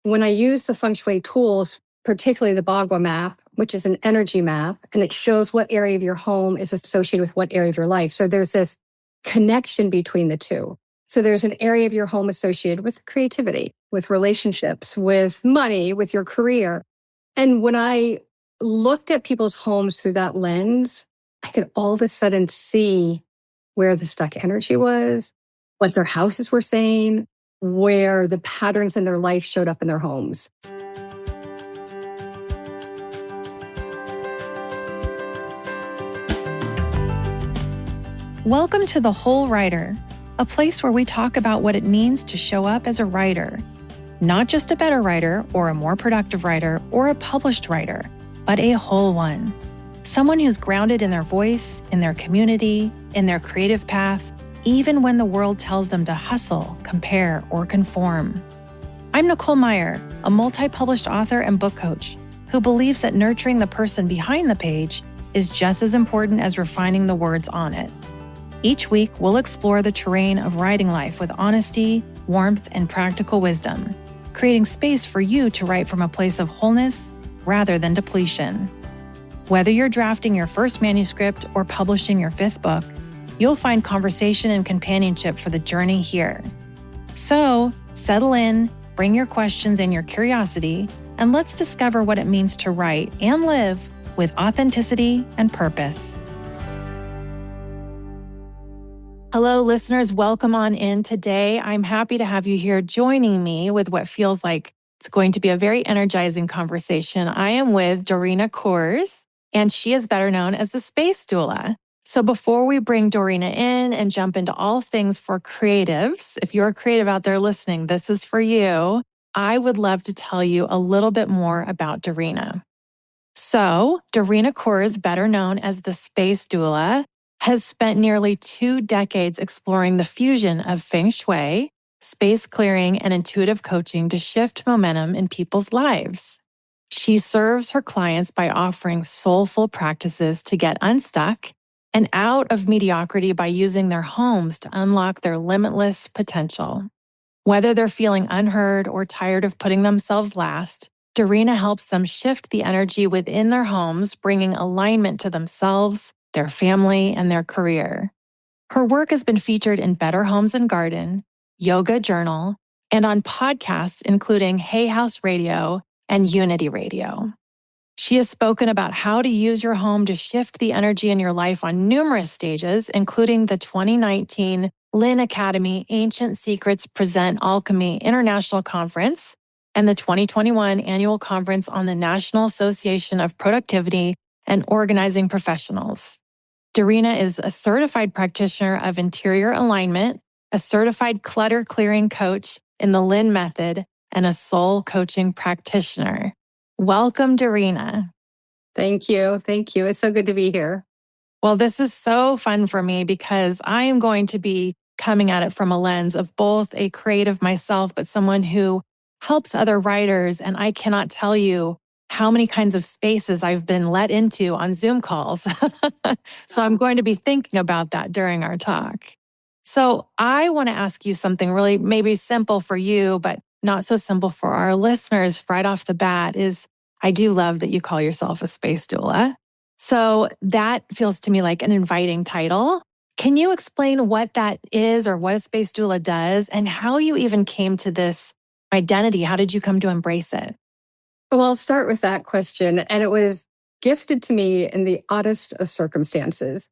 when I use the feng shui tools, particularly the Bagua map, which is an energy map, and it shows what area of your home is associated with what area of your life. So there's this connection between the two. So there's an area of your home associated with creativity, with relationships, with money, with your career. And when I looked at people's homes through that lens, I could all of a sudden see where the stuck energy was, what their houses were saying, where the patterns in their life showed up in their homes. Welcome to The Whole Writer, a place where we talk about what it means to show up as a writer. Not just a better writer or a more productive writer or a published writer, but a whole one. Someone who's grounded in their voice, in their community, in their creative path, even when the world tells them to hustle, compare, or conform. I'm Nicole Meyer, a multi-published author and book coach who believes that nurturing the person behind the page is just as important as refining the words on it. Each week, we'll explore the terrain of writing life with honesty, warmth, and practical wisdom, creating space for you to write from a place of wholeness rather than depletion. Whether you're drafting your first manuscript or publishing your fifth book, you'll find conversation and companionship for the journey here. So, settle in, bring your questions and your curiosity, and let's discover what it means to write and live with authenticity and purpose. Hello, listeners. Welcome on in today. I'm happy to have you here joining me with what feels like it's going to be a very energizing conversation. I am with Dorena Kohrs, and she is better known as the Space Doula. So before we bring Dorena in and jump into all things for creatives, if you're a creative out there listening, this is for you. I would love to tell you a little bit more about Dorena. So Dorena Kohrs, better known as the Space Doula, has spent nearly 2 decades exploring the fusion of feng shui, space clearing, and intuitive coaching to shift momentum in people's lives. She serves her clients by offering soulful practices to get unstuck and out of mediocrity by using their homes to unlock their limitless potential. Whether they're feeling unheard or tired of putting themselves last, Dorena helps them shift the energy within their homes, bringing alignment to themselves, their family, and their career. Her work has been featured in Better Homes and Garden, Yoga Journal, and on podcasts including Hay House Radio and Unity Radio. She has spoken about how to use your home to shift the energy in your life on numerous stages, including the 2019 Lynn Academy Ancient Secrets Present Alchemy International Conference and the 2021 Annual Conference on the National Association of Productivity and Organizing Professionals. Dorena is a certified practitioner of interior alignment, a certified clutter clearing coach in the Lynn Method, and a soul coaching practitioner. Welcome, Dorena. Thank you. Thank you. It's so good to be here. Well, this is so fun for me because I am going to be coming at it from a lens of both a creative myself, but someone who helps other writers. And I cannot tell you how many kinds of spaces I've been let into on Zoom calls. So I'm going to be thinking about that during our talk. So I want to ask you something really maybe simple for you, but not so simple for our listeners right off the bat is I do love that you call yourself a space doula. So that feels to me like an inviting title. Can you explain what that is or what a space doula does and how you even came to this identity? How did you come to embrace it? Well, I'll start with that question. And it was gifted to me in the oddest of circumstances.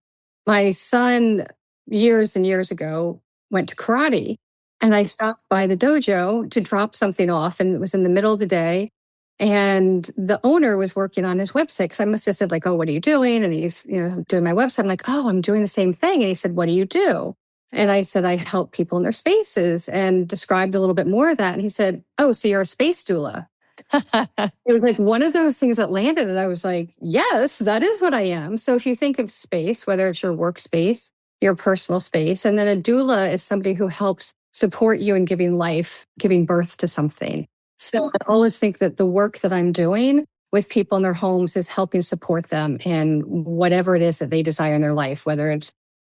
My son, years and years ago, went to karate, and I stopped by the dojo to drop something off, and it was in the middle of the day. And the owner was working on his website. Because I must have said, like, oh, what are you doing? And he's, doing my website. I'm like, oh, I'm doing the same thing. And he said, what do you do? And I said, I help people in their spaces, and described a little bit more of that. And he said, oh, so you're a space doula. It was like one of those things that landed, and I was like, yes, that is what I am. So if you think of space, whether it's your workspace, your personal space, and then a doula is somebody who helps support you in giving life, giving birth to something. So I always think that the work that I'm doing with people in their homes is helping support them in whatever it is that they desire in their life, whether it's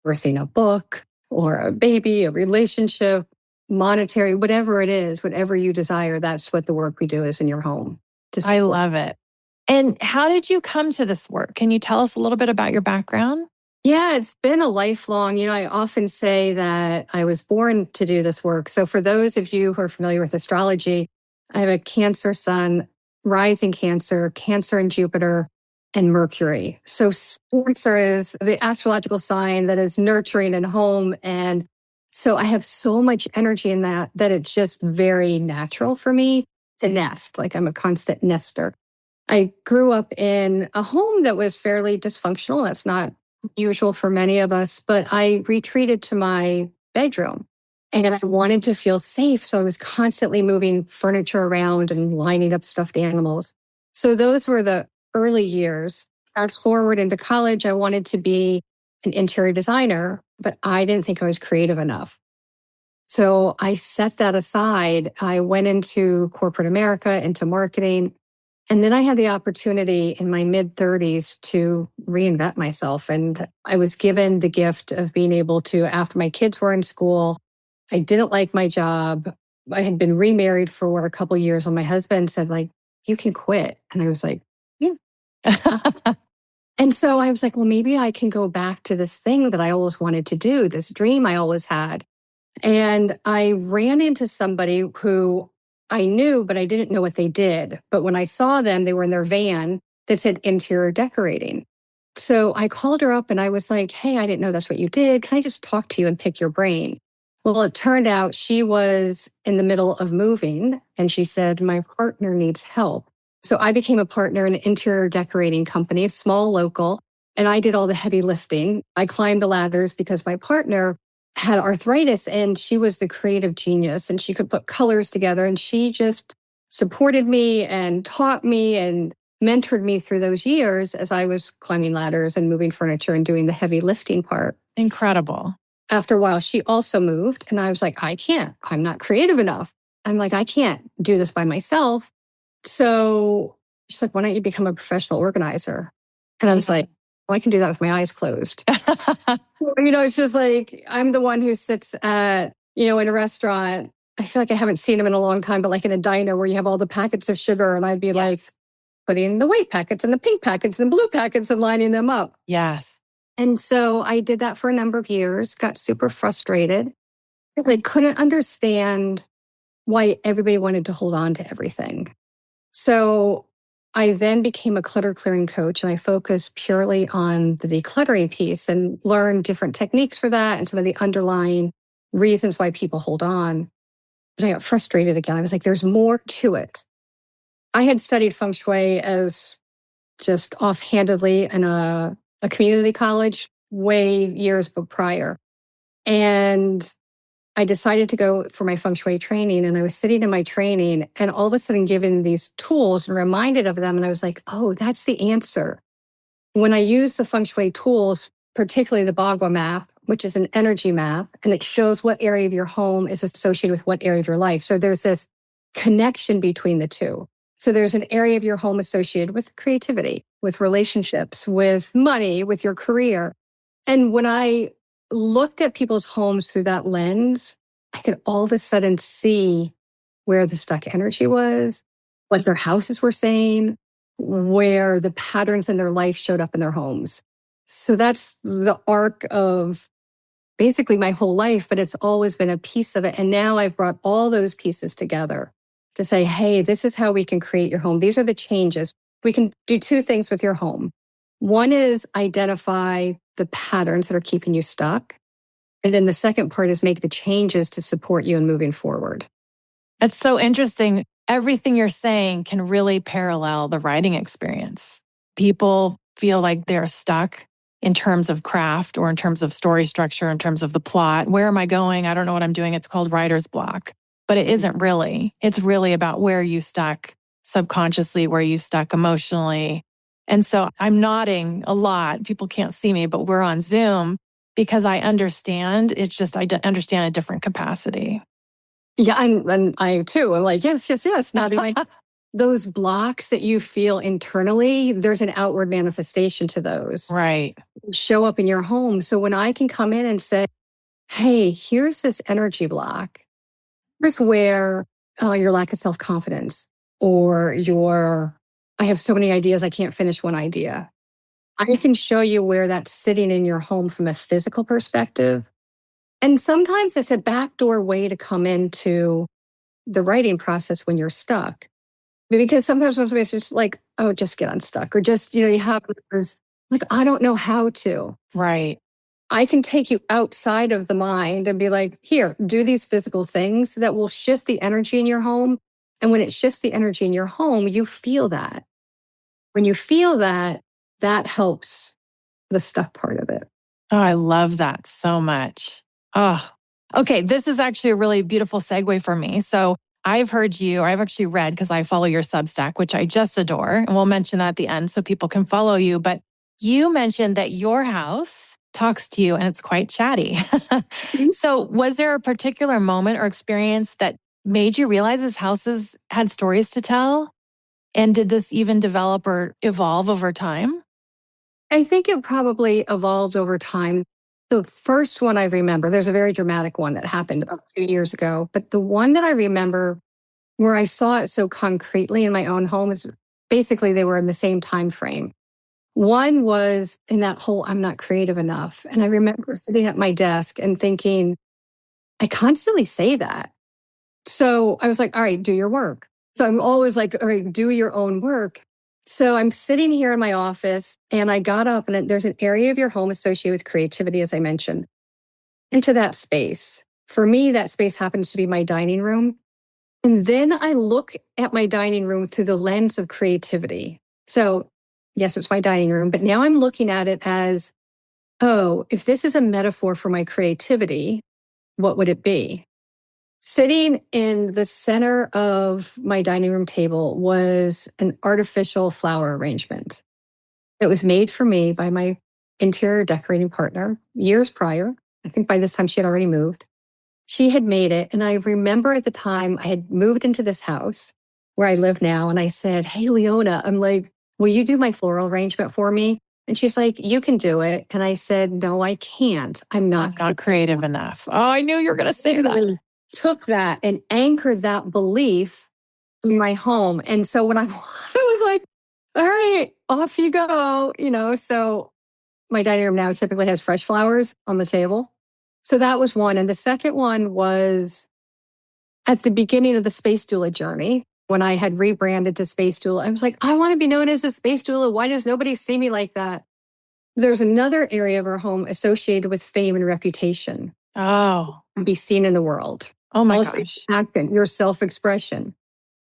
birthing a book or a baby, a relationship, monetary, whatever it is, whatever you desire, that's what the work we do is in your home. I love it. And how did you come to this work? Can you tell us a little bit about your background? Yeah, it's been a lifelong, I often say that I was born to do this work. So for those of you who are familiar with astrology, I have a Cancer sun, rising Cancer, Cancer in Jupiter, and Mercury. So Cancer is the astrological sign that is nurturing and home. And so I have so much energy in that it's just very natural for me to nest. Like I'm a constant nester. I grew up in a home that was fairly dysfunctional. That's not usual for many of us, but I retreated to my bedroom and I wanted to feel safe. So I was constantly moving furniture around and lining up stuffed animals. So those were the early years. Fast forward into college, I wanted to be an interior designer, but I didn't think I was creative enough. So I set that aside. I went into corporate America, into marketing. And then I had the opportunity in my mid 30s to reinvent myself. And I was given the gift of being able to, after my kids were in school, I didn't like my job. I had been remarried for a couple of years when my husband said, like, you can quit. And I was like, yeah. And so I was like, well, maybe I can go back to this thing that I always wanted to do, this dream I always had. And I ran into somebody who I knew, but I didn't know what they did. But when I saw them, they were in their van that said interior decorating. So I called her up and I was like, hey, I didn't know that's what you did. Can I just talk to you and pick your brain? Well, it turned out she was in the middle of moving and she said, my partner needs help. So I became a partner in an interior decorating company, small, local, and I did all the heavy lifting. I climbed the ladders because my partner had arthritis and she was the creative genius and she could put colors together and she just supported me and taught me and mentored me through those years as I was climbing ladders and moving furniture and doing the heavy lifting part. Incredible. After a while, she also moved and I was like, I'm not creative enough. I'm like, I can't do this by myself. So she's like, why don't you become a professional organizer? And I was like, well, I can do that with my eyes closed. It's just like, I'm the one who sits at, in a restaurant. I feel like I haven't seen them in a long time, but like in a diner where you have all the packets of sugar and I'd be like putting the white packets and the pink packets and the blue packets and lining them up. Yes. And so I did that for a number of years, got super frustrated because I couldn't understand why everybody wanted to hold on to everything. So I then became a clutter clearing coach and I focused purely on the decluttering piece and learned different techniques for that and some of the underlying reasons why people hold on. But I got frustrated again. I was like, there's more to it. I had studied feng shui as just offhandedly in a community college way years prior. And I decided to go for my feng shui training and I was sitting in my training and all of a sudden given these tools and reminded of them. And I was like, oh, that's the answer. When I use the feng shui tools, particularly the Bagua map, which is an energy map, and it shows what area of your home is associated with what area of your life. So there's this connection between the two. So there's an area of your home associated with creativity, with relationships, with money, with your career. And when I looked at people's homes through that lens, I could all of a sudden see where the stuck energy was, what their houses were saying, where the patterns in their life showed up in their homes. So that's the arc of basically my whole life, but it's always been a piece of it. And now I've brought all those pieces together to say, hey, this is how we can create your home. These are the changes. We can do two things with your home. One is identify the patterns that are keeping you stuck. And then the second part is make the changes to support you in moving forward. It's so interesting. Everything you're saying can really parallel the writing experience. People feel like they're stuck in terms of craft or in terms of story structure, in terms of the plot. Where am I going? I don't know what I'm doing. It's called writer's block. But it isn't really. It's really about where you stuck subconsciously, where you stuck emotionally. And so I'm nodding a lot. People can't see me, but we're on Zoom because I understand. It's just I understand a different capacity. Yeah, and I too. I'm like, yes. Nodding my those blocks that you feel internally, there's an outward manifestation to those. Right. Show up in your home. So when I can come in and say, hey, here's this energy block. Here's where your lack of self-confidence or I have so many ideas, I can't finish one idea. I can show you where that's sitting in your home from a physical perspective. And sometimes it's a backdoor way to come into the writing process when you're stuck. Because sometimes when somebody's just like, oh, just get unstuck, or just, you have this, like, I don't know how to. Right. I can take you outside of the mind and be like, here, do these physical things that will shift the energy in your home. And when it shifts the energy in your home, you feel that. When you feel that, that helps the stuck part of it. Oh, I love that so much. Oh, okay. This is actually a really beautiful segue for me. So I've actually read, because I follow your Substack, which I just adore. And we'll mention that at the end so people can follow you. But you mentioned that your house talks to you and it's quite chatty. So was there a particular moment or experience that made you realize this house had stories to tell? And did this even develop or evolve over time? I think it probably evolved over time. The first one I remember, there's a very dramatic one that happened about 2 years ago, but the one that I remember where I saw it so concretely in my own home is basically they were in the same time frame. One was in that whole I'm not creative enough. And I remember sitting at my desk and thinking, I constantly say that. So I was like, all right, do your work. So I'm always like, all right, do your own work. So I'm sitting here in my office and I got up and there's an area of your home associated with creativity, as I mentioned, into that space. For me, that space happens to be my dining room. And then I look at my dining room through the lens of creativity. So yes, it's my dining room, but now I'm looking at it as, oh, if this is a metaphor for my creativity, what would it be? Sitting in the center of my dining room table was an artificial flower arrangement. It was made for me by my interior decorating partner years prior. I think by this time she had already moved. She had made it. And I remember at the time I had moved into this house where I live now. And I said, hey, Leona, I'm like, will you do my floral arrangement for me? And she's like, you can do it. And I said, no, I can't. I'm not creative enough. Oh, I knew you were going to say that. Took that and anchored that belief in my home. And so when I was like, all right, off you go, so my dining room now typically has fresh flowers on the table. So that was one. And the second one was at the beginning of the Space Doula journey, when I had rebranded to Space Doula. I was like, I want to be known as a Space Doula. Why does nobody see me like that? There's another area of our home associated with fame and reputation. Oh. Be seen in the world. Oh my gosh. Your self-expression.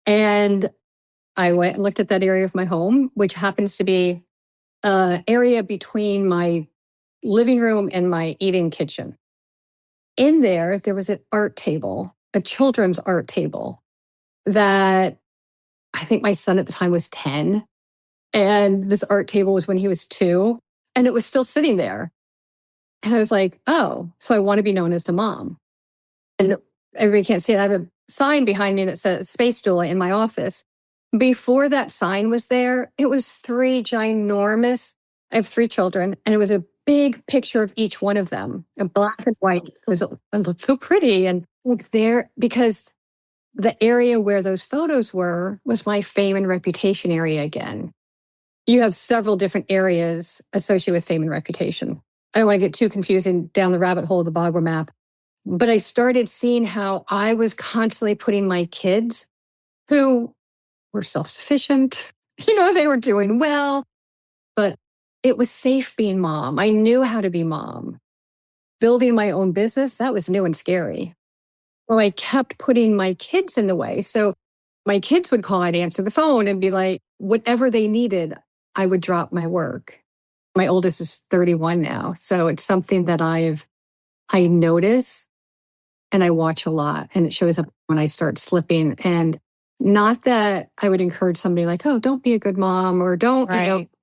And I went and looked at that area of my home, which happens to be an area between my living room and my eating kitchen. In there was an art table, a children's art table that I think my son at the time was 10. And this art table was when he was 2. And it was still sitting there. And I was like, oh, so I want to be known as the mom. And everybody can't see it. I have a sign behind me that says Space Doula in my office. Before that sign was there, it was 3 ginormous. I have 3 children, and it was a big picture of each one of them, a black and white. It looked so pretty. And look there, because the area where those photos were was my fame and reputation area again. You have several different areas associated with fame and reputation. I don't want to get too confusing down the rabbit hole of the Bagua map. But I started seeing how I was constantly putting my kids, who were self-sufficient, they were doing well, but it was safe being mom. I knew how to be mom. Building my own business, that was new and scary. Well, I kept putting my kids in the way. So my kids would call, I'd answer the phone and be like, whatever they needed, I would drop my work. My oldest is 31 now. So it's something that I notice and I watch a lot, and it shows up when I start slipping. And not that I would encourage somebody like, oh, don't be a good mom or don't,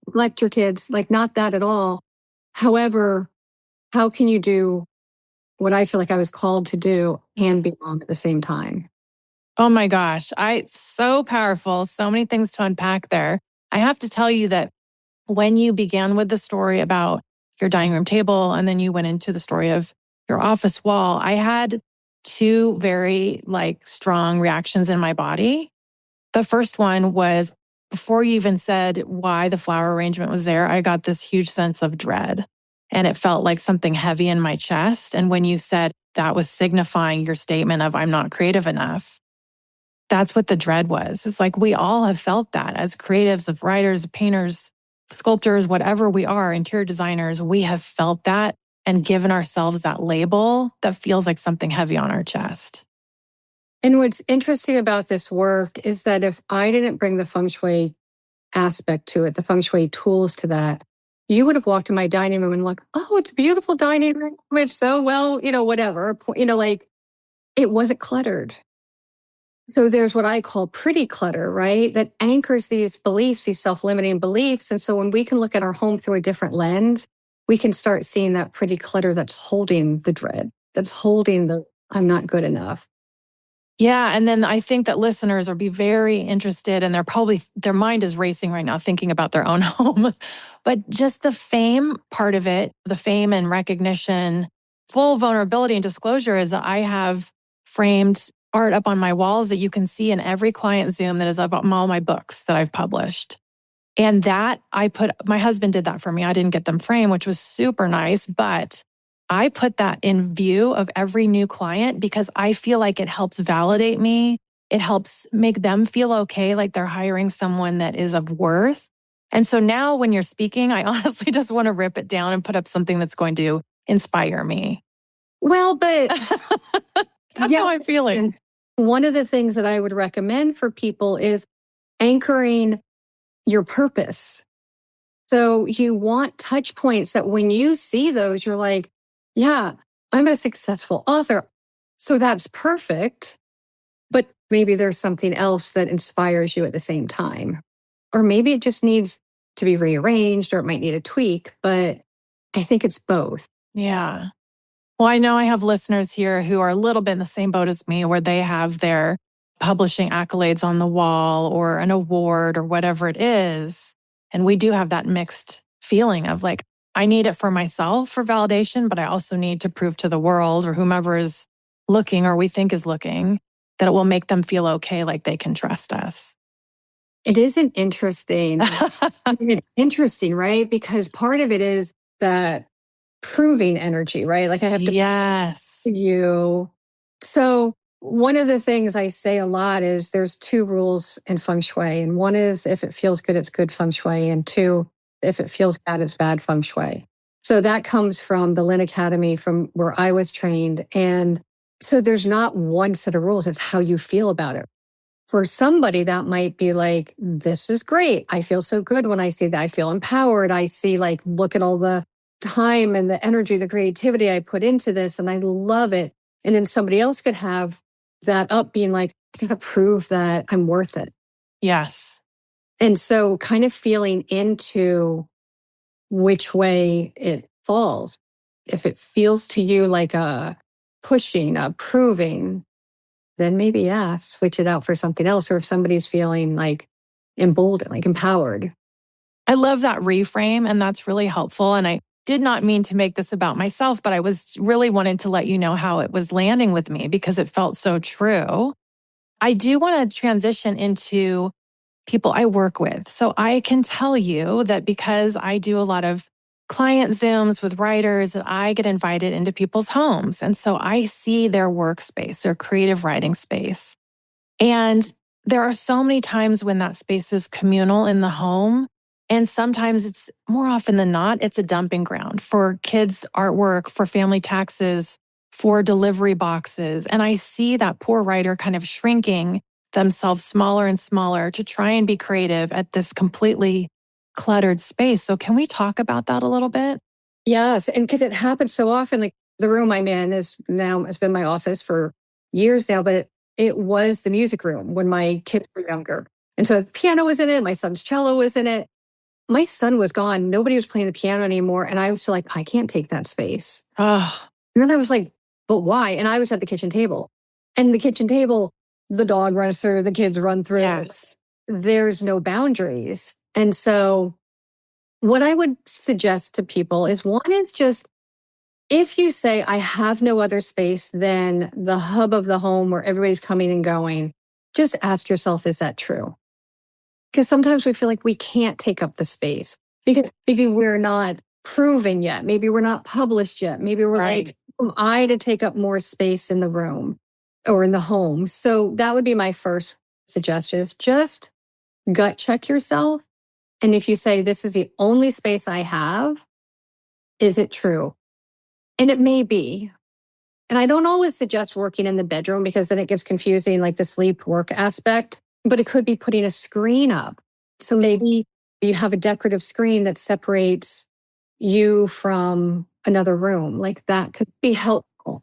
neglect your kids, like not that at all. However, how can you do what I feel like I was called to do and be mom at the same time? Oh my gosh. So powerful. So many things to unpack there. I have to tell you that when you began with the story about your dining room table, and then you went into the story of your office wall, I had two very strong reactions in my body. The first one was before you even said why the flower arrangement was there, I got this huge sense of dread. And it felt like something heavy in my chest. And when you said that was signifying your statement of I'm not creative enough, that's what the dread was. It's like we all have felt that as creatives, of writers, painters, sculptors, whatever we are, interior designers, we have felt that and given ourselves that label that feels like something heavy on our chest. And what's interesting about this work is that if I didn't bring the feng shui aspect to it, the feng shui tools to that, you would have walked in my dining room and like, oh, it's a beautiful dining room. It's so well, whatever, it wasn't cluttered. So there's what I call pretty clutter, right? That anchors these beliefs, these self-limiting beliefs. And so when we can look at our home through a different lens, we can start seeing that pretty clutter that's holding the dread, that's holding the I'm not good enough. Yeah. And then I think that listeners will be very interested and their mind is racing right now thinking about their own home. But just the fame part of it, the fame and recognition, full vulnerability and disclosure is that I have framed art up on my walls that you can see in every client Zoom that is about all my books that I've published. And that my husband did that for me. I didn't get them framed, which was super nice, but I put that in view of every new client because I feel like it helps validate me. It helps make them feel okay, like they're hiring someone that is of worth. And so now when you're speaking, I honestly just want to rip it down and put up something that's going to inspire me. Well, but that's how I'm feeling. One of the things that I would recommend for people is anchoring your purpose. So you want touch points that when you see those, you're like, yeah, I'm a successful author. So that's perfect. But maybe there's something else that inspires you at the same time. Or maybe it just needs to be rearranged or it might need a tweak. But I think it's both. Yeah. Well, I know I have listeners here who are a little bit in the same boat as me, where they have their publishing accolades on the wall or an award or whatever it is. And we do have that mixed feeling of like, I need it for myself for validation, but I also need to prove to the world or whomever is looking or we think is looking that it will make them feel okay, like they can trust us. It isn't interesting. It's interesting, right? Because part of it is that proving energy, right? Like I have to prove you. So one of the things I say a lot is there's two rules in feng shui. And one is if it feels good, it's good feng shui. And two, if it feels bad, it's bad feng shui. So that comes from the Lin Academy, from where I was trained. And so there's not one set of rules. It's how you feel about it. For somebody, that might be like, this is great. I feel so good when I see that. I feel empowered. I see like, look at all the time and the energy, the creativity I put into this, and I love it. And then somebody else could have that up being like, I gotta prove that I'm worth it. Yes. And so kind of feeling into which way it falls. If it feels to you like a pushing, a proving, then maybe, yeah, switch it out for something else. Or if somebody's feeling like emboldened, like empowered. I love that reframe, and that's really helpful. And I did not mean to make this about myself, but I was really wanted to let you know how it was landing with me because it felt so true. I do want to transition into people I work with. So I can tell you that because I do a lot of client Zooms with writers, I get invited into people's homes. And so I see their workspace, their creative writing space. And there are so many times when that space is communal in the home. And sometimes it's more often than not, it's a dumping ground for kids' artwork, for family taxes, for delivery boxes. And I see that poor writer kind of shrinking themselves smaller and smaller to try and be creative at this completely cluttered space. So can we talk about that a little bit? Yes. And because it happens so often, like the room I'm in has been my office for years now, but it was the music room when my kids were younger. And so the piano was in it. My son's cello was in it. My son was gone. Nobody was playing the piano anymore. And I was like, I can't take that space. Oh. And then I was like, but why? And I was at the kitchen table. And the kitchen table, the dog runs through, the kids run through. Yes. There's no boundaries. And so what I would suggest to people is one is just If you say, I have no other space than the hub of the home where everybody's coming and going, just ask yourself, is that true? Because sometimes we feel like we can't take up the space because maybe we're not proven yet. Maybe we're not published yet. Maybe we're like, who am I to take up more space in the room or in the home? So that would be my first suggestion is just gut check yourself. And if you say, this is the only space I have, is it true? And it may be. And I don't always suggest working in the bedroom because then it gets confusing, like the sleep work aspect, but it could be putting a screen up. So maybe you have a decorative screen that separates you from another room. Like that could be helpful.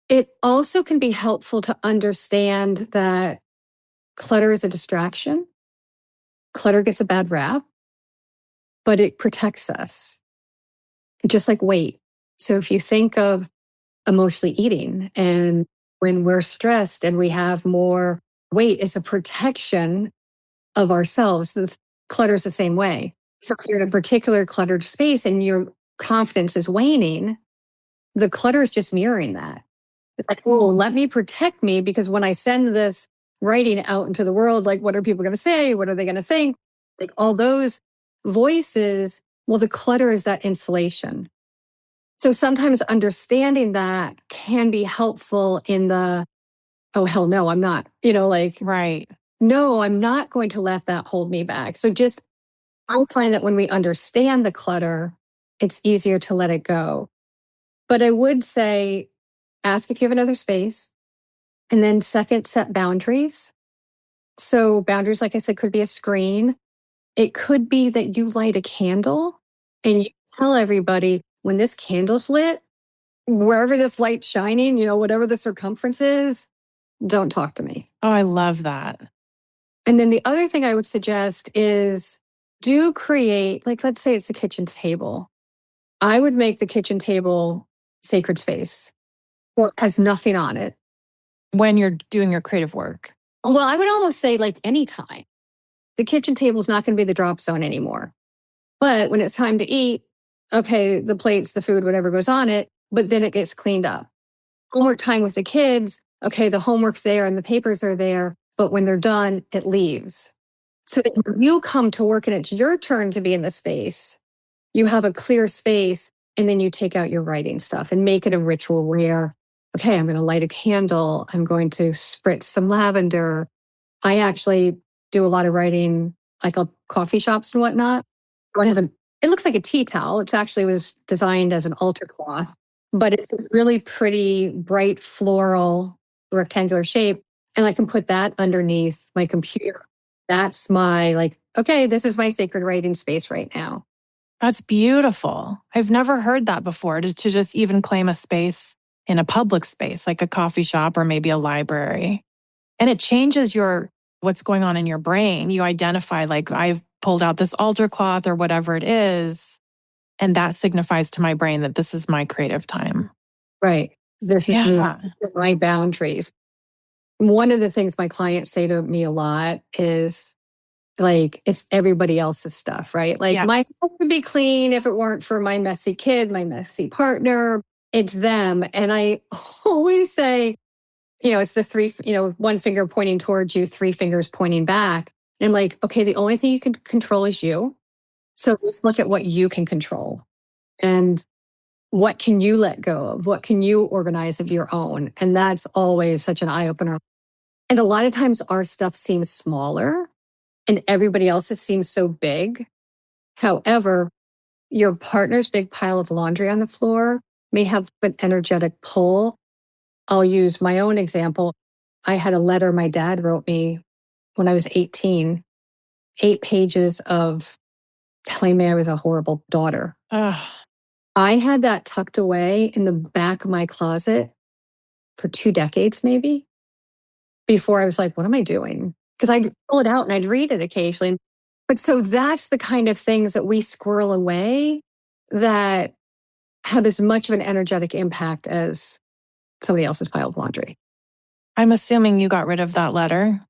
It also can be helpful to understand that clutter is a distraction. Clutter gets a bad rap, but it protects us, just like weight. So if you think of emotionally eating, and when we're stressed and we have more weight, it's a protection of ourselves. The clutter is the same way. So if you're in a particular cluttered space and your confidence is waning, the clutter is just mirroring that. It's like, oh, let me protect me because when I send this writing out into the world, like, what are people going to say? What are they going to think? Like all those voices, well, the clutter is that insulation. So sometimes understanding that can be helpful in the, oh, hell no, I'm not, Right. no, I'm not going to let that hold me back. So just, I find that when we understand the clutter, it's easier to let it go. But I would say, ask if you have another space. And then second, set boundaries. So boundaries, like I said, could be a screen. It could be that you light a candle and you tell everybody when this candle's lit, wherever this light's shining, whatever the circumference is, don't talk to me. Oh, I love that. And then the other thing I would suggest is do create, like, let's say it's the kitchen table. I would make the kitchen table sacred space or it has nothing on it. When you're doing your creative work. Well, I would almost say like anytime. The kitchen table is not going to be the drop zone anymore. But when it's time to eat, okay, the plates, the food, whatever goes on it, but then it gets cleaned up. Homework time with the kids, okay, the homework's there and the papers are there, but when they're done, it leaves. So that when you come to work and it's your turn to be in the space, you have a clear space and then you take out your writing stuff and make it a ritual where, okay, I'm going to light a candle. I'm going to spritz some lavender. I actually do a lot of writing, like coffee shops and whatnot. It looks like a tea towel. It actually was designed as an altar cloth, but it's a really pretty, bright, floral, rectangular shape. And I can put that underneath my computer. That's my okay, this is my sacred writing space right now. That's beautiful. I've never heard that before, to just even claim a space in a public space, like a coffee shop or maybe a library. And it changes what's going on in your brain. You identify, like, I've pulled out this altar cloth or whatever it is, and that signifies to my brain that this is my creative time. Right. This is my boundaries. One of the things my clients say to me a lot is, like, it's everybody else's stuff, right? Like, my house would be clean if it weren't for my messy kid, my messy partner. It's them. And I always say, it's the three, one finger pointing towards you, three fingers pointing back. And I'm like, okay, the only thing you can control is you. So let's look at what you can control. And what can you let go of? What can you organize of your own? And that's always such an eye-opener. And a lot of times our stuff seems smaller and everybody else's seems so big. However, your partner's big pile of laundry on the floor may have an energetic pull. I'll use my own example. I had a letter my dad wrote me when I was 18, 8 pages of telling me I was a horrible daughter. Ugh. I had that tucked away in the back of my closet for 2 decades, maybe, before I was like, what am I doing? Because I'd pull it out and I'd read it occasionally. But so that's the kind of things that we squirrel away that have as much of an energetic impact as somebody else's pile of laundry. I'm assuming you got rid of that letter.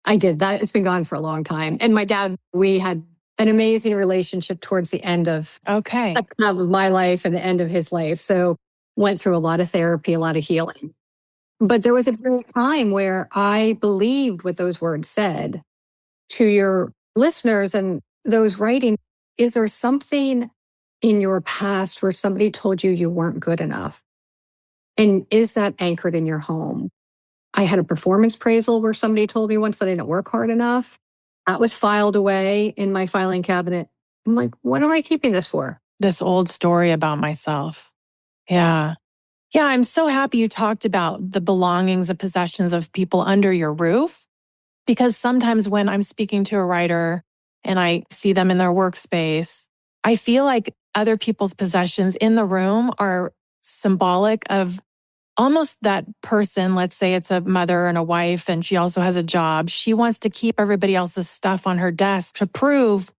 I did. It's been gone for a long time. And my dad, we had an amazing relationship towards the end of my life and the end of his life. So went through a lot of therapy, a lot of healing. But there was a period of time where I believed what those words said. To your listeners and those writing, is there something in your past where somebody told you you weren't good enough? And is that anchored in your home? I had a performance appraisal where somebody told me once that I didn't work hard enough. That was filed away in my filing cabinet. I'm like, what am I keeping this for? This old story about myself. Yeah. Yeah, I'm so happy you talked about the belongings and possessions of people under your roof, because sometimes when I'm speaking to a writer and I see them in their workspace, I feel like other people's possessions in the room are symbolic of almost that person. Let's say it's a mother and a wife, and she also has a job. She wants to keep everybody else's stuff on her desk to prove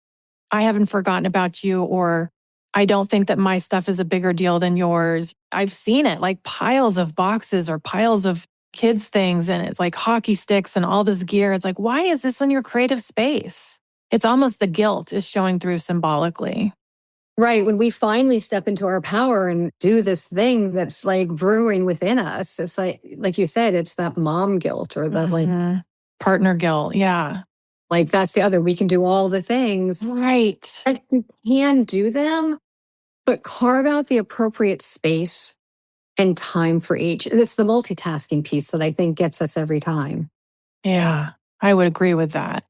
I haven't forgotten about you, or I don't think that my stuff is a bigger deal than yours. I've seen it, like piles of boxes or piles of kids' things, and it's like hockey sticks and all this gear. It's like, why is this in your creative space? It's almost the guilt is showing through symbolically. Right. When we finally step into our power and do this thing that's like brewing within us, it's like you said, it's that mom guilt or the Partner guilt. Yeah. like that's the other. We can do all the things. Right. We can do them, but carve out the appropriate space and time for each. It's the multitasking piece that I think gets us every time. Yeah, I would agree with that.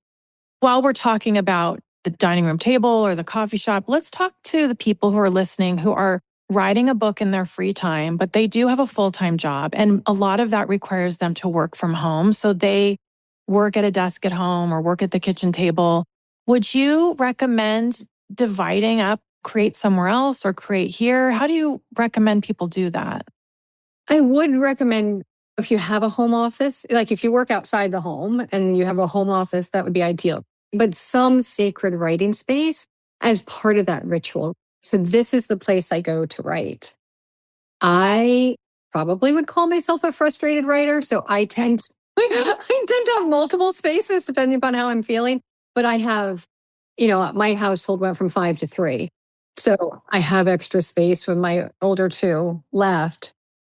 While we're talking about the dining room table or the coffee shop, let's talk to the people who are listening who are writing a book in their free time, but they do have a full-time job. And a lot of that requires them to work from home. So they work at a desk at home or work at the kitchen table. Would you recommend dividing up, create somewhere else or create here? How do you recommend people do that? I would recommend if you have a home office, like if you work outside the home and you have a home office, that would be ideal. But some sacred writing space as part of that ritual. So this is the place I go to write. I probably would call myself a frustrated writer. So I tend to have multiple spaces depending upon how I'm feeling. But I have, my household went from 5 to 3. So I have extra space when my older 2 left.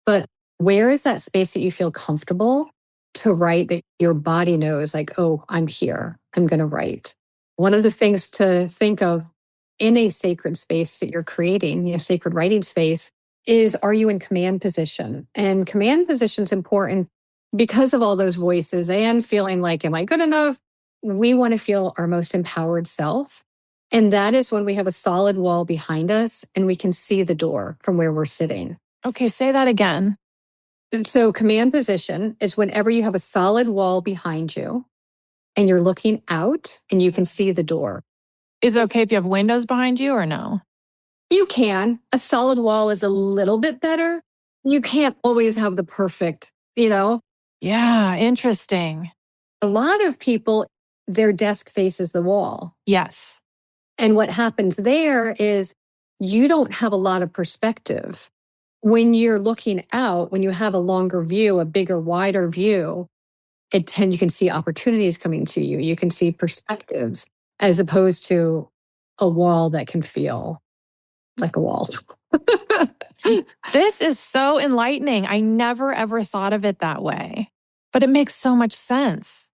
But where is that space that you feel comfortable to write that your body knows, like, oh, I'm here, I'm going to write? One of the things to think of in a sacred space that you're creating, a sacred writing space, is are you in command position? And command position is important because of all those voices and feeling like, am I good enough? We want to feel our most empowered self. And that is when we have a solid wall behind us and we can see the door from where we're sitting. Okay, say that again. So command position is whenever you have a solid wall behind you and you're looking out and you can see the door. Is it okay if you have windows behind you or no? You can. A solid wall is a little bit better. You can't always have the perfect, Yeah, interesting. A lot of people, their desk faces the wall. Yes. And what happens there is you don't have a lot of perspective. When you're looking out, when you have a longer view, a bigger, wider view, you can see opportunities coming to you. You can see perspectives as opposed to a wall that can feel like a wall. This is so enlightening. I never, ever thought of it that way, but it makes so much sense.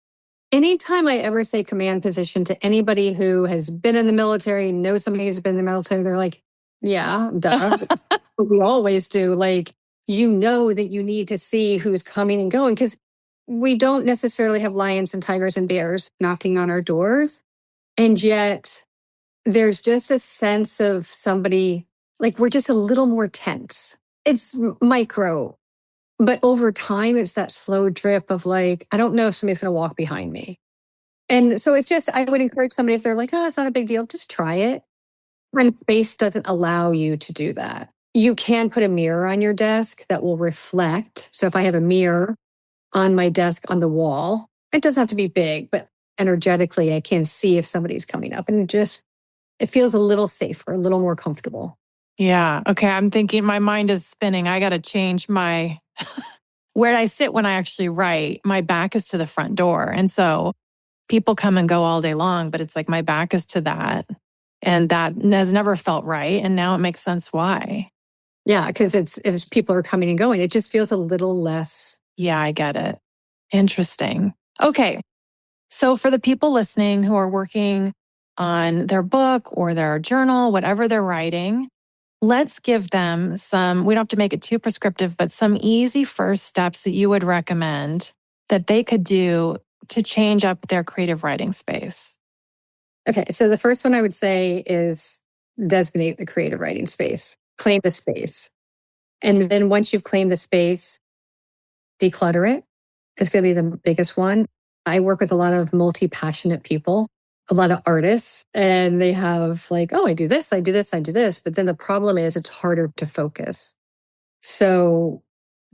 Anytime I ever say command position to anybody who has been in the military, knows somebody who's been in the military, they're like, yeah, duh. But we always do. Like, that you need to see who's coming and going because we don't necessarily have lions and tigers and bears knocking on our doors. And yet there's just a sense of somebody, like we're just a little more tense. It's micro, but over time, it's that slow drip of like, I don't know if somebody's going to walk behind me. And so it's just, I would encourage somebody if they're like, oh, it's not a big deal, just try it. When space doesn't allow you to do that. You can put a mirror on your desk that will reflect. So if I have a mirror on my desk on the wall, it doesn't have to be big, but energetically, I can see if somebody's coming up and it feels a little safer, a little more comfortable. Yeah. Okay. I'm thinking my mind is spinning. I got to change where I sit when I actually write. My back is to the front door. And so people come and go all day long, but it's like my back is to that. And that has never felt right. And now it makes sense why. Yeah, because if people are coming and going, it just feels a little less. Yeah, I get it. Interesting. Okay. So for the people listening who are working on their book or their journal, whatever they're writing, let's give them some, we don't have to make it too prescriptive, but some easy first steps that you would recommend that they could do to change up their creative writing space. Okay, so the first one I would say is designate the creative writing space, claim the space. And then once you've claimed the space, declutter it. It's going to be the biggest one. I work with a lot of multi-passionate people, a lot of artists, and they have like, oh, I do this, I do this, I do this. But then the problem is it's harder to focus. So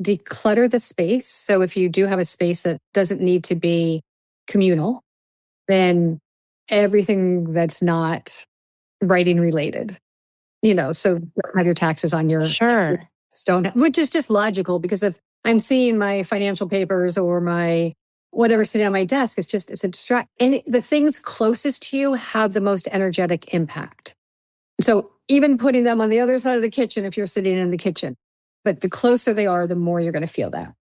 declutter the space. So if you do have a space that doesn't need to be communal, then everything that's not writing related, so don't have your taxes on your Sure. stone, which is just logical because if I'm seeing my financial papers or my whatever sitting on my desk, it's a distract. And the things closest to you have the most energetic impact. So even putting them on the other side of the kitchen, if you're sitting in the kitchen, but the closer they are, the more you're going to feel that.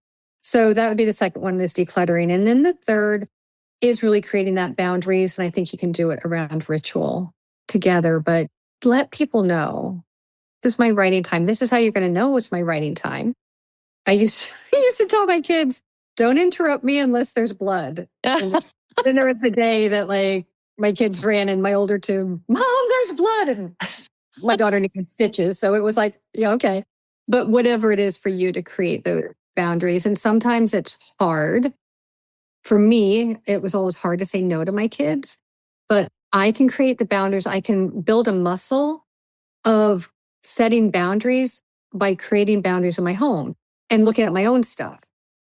So that would be the second one, is decluttering. And then the third is really creating that boundaries. And I think you can do it around ritual together, but let people know this is my writing time. This is how you're going to know it's my writing time. I used to tell my kids, don't interrupt me unless there's blood. And then there was the day that like my kids ran in, my older two, Mom, there's blood. And my daughter needed stitches. So it was like, yeah, okay. But whatever it is for you to create those boundaries. And sometimes it's hard. For me, it was always hard to say no to my kids, but I can create the boundaries. I can build a muscle of setting boundaries by creating boundaries in my home and looking at my own stuff.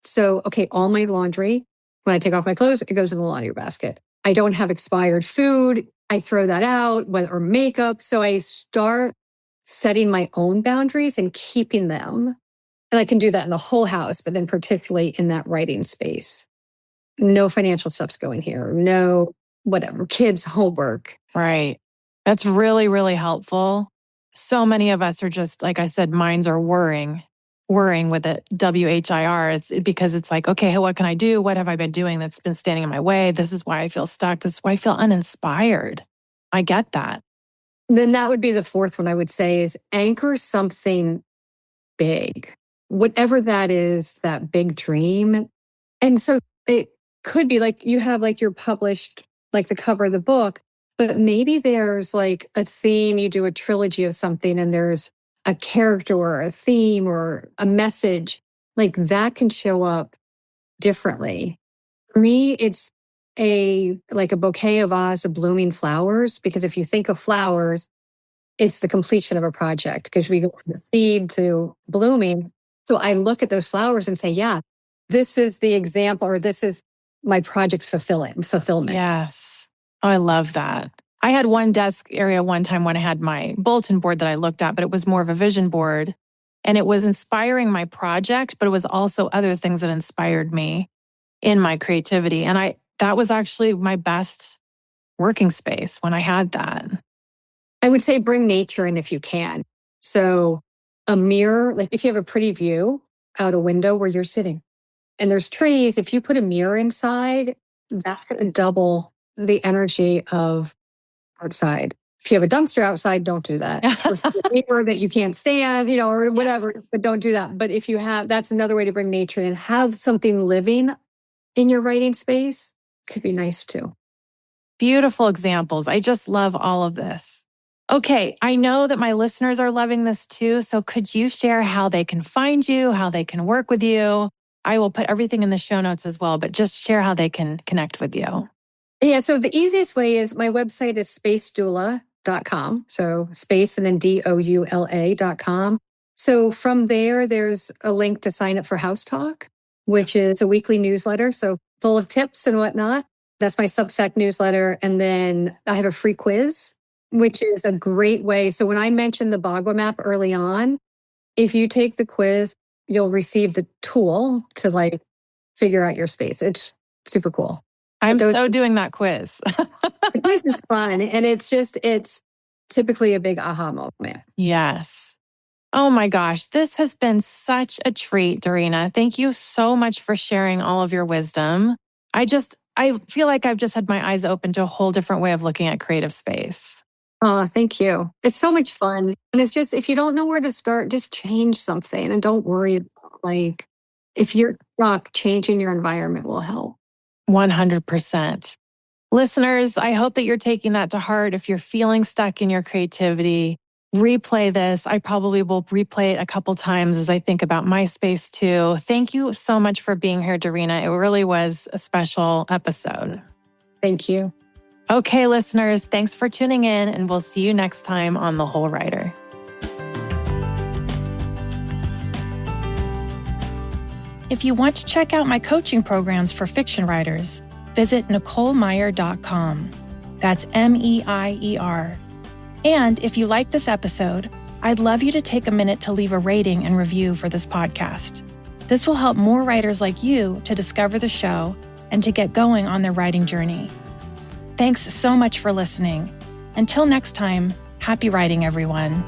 So, okay, all my laundry, when I take off my clothes, it goes in the laundry basket. I don't have expired food. I throw that out, or makeup. So I start setting my own boundaries and keeping them. And I can do that in the whole house, but then particularly in that writing space. No financial stuff's going here. No, whatever, kids' homework. Right. That's really, really helpful. So many of us are just, like I said, minds are worrying with it, WHIR. It's because it's like, okay, what can I do? What have I been doing that's been standing in my way? This is why I feel stuck. This is why I feel uninspired. I get that. Then that would be the fourth one I would say is anchor something big, whatever that is, that big dream. And so it could be like you have like your published, like the cover of the book, but maybe there's like a theme, you do a trilogy of something and there's a character or a theme or a message, like that can show up differently. For me, it's like a bouquet of vase of blooming flowers, because if you think of flowers, it's the completion of a project because we go from the seed to blooming. So I look at those flowers and say, yeah, this is the example, or this is my project's fulfillment. Yes. Oh, I love that. I had one desk area one time when I had my bulletin board that I looked at, but it was more of a vision board. And it was inspiring my project, but it was also other things that inspired me in my creativity. And that was actually my best working space when I had that. I would say bring nature in if you can. So a mirror, like if you have a pretty view out a window where you're sitting and there's trees, if you put a mirror inside, that's going to double the energy of outside. If you have a dumpster outside, don't do that. Or if you have a neighbor that you can't stand, or whatever, but don't do that. But if you have, that's another way to bring nature in. Have something living in your writing space could be nice too. Beautiful examples. I just love all of this. Okay, I know that my listeners are loving this too. So could you share how they can find you, how they can work with you? I will put everything in the show notes as well, but just share how they can connect with you. Yeah, so the easiest way is my website is spacedoula.com. So space and then DOULA.com. So from there's a link to sign up for House Talk, which is a weekly newsletter. So full of tips and whatnot. That's my Substack newsletter. And then I have a free quiz, which is a great way. So when I mentioned the Bagua map early on, if you take the quiz, you'll receive the tool to like figure out your space. It's super cool. I'm so doing that quiz. The quiz is fun. And it's typically a big aha moment. Yes. Oh my gosh, this has been such a treat, Dorena. Thank you so much for sharing all of your wisdom. I feel like I've just had my eyes open to a whole different way of looking at creative space. Oh, thank you. It's so much fun. And it's just, if you don't know where to start, just change something and don't worry about, like, if you're stuck, changing your environment will help. 100%. Listeners, I hope that you're taking that to heart. If you're feeling stuck in your creativity, replay this. I probably will replay it a couple times as I think about my space too. Thank you so much for being here, Dorena. It really was a special episode. Thank you. Okay, listeners, thanks for tuning in, and we'll see you next time on The Whole Writer. If you want to check out my coaching programs for fiction writers, visit NicoleMeyer.com. That's MEIER. And if you like this episode, I'd love you to take a minute to leave a rating and review for this podcast. This will help more writers like you to discover the show and to get going on their writing journey. Thanks so much for listening. Until next time, happy writing, everyone.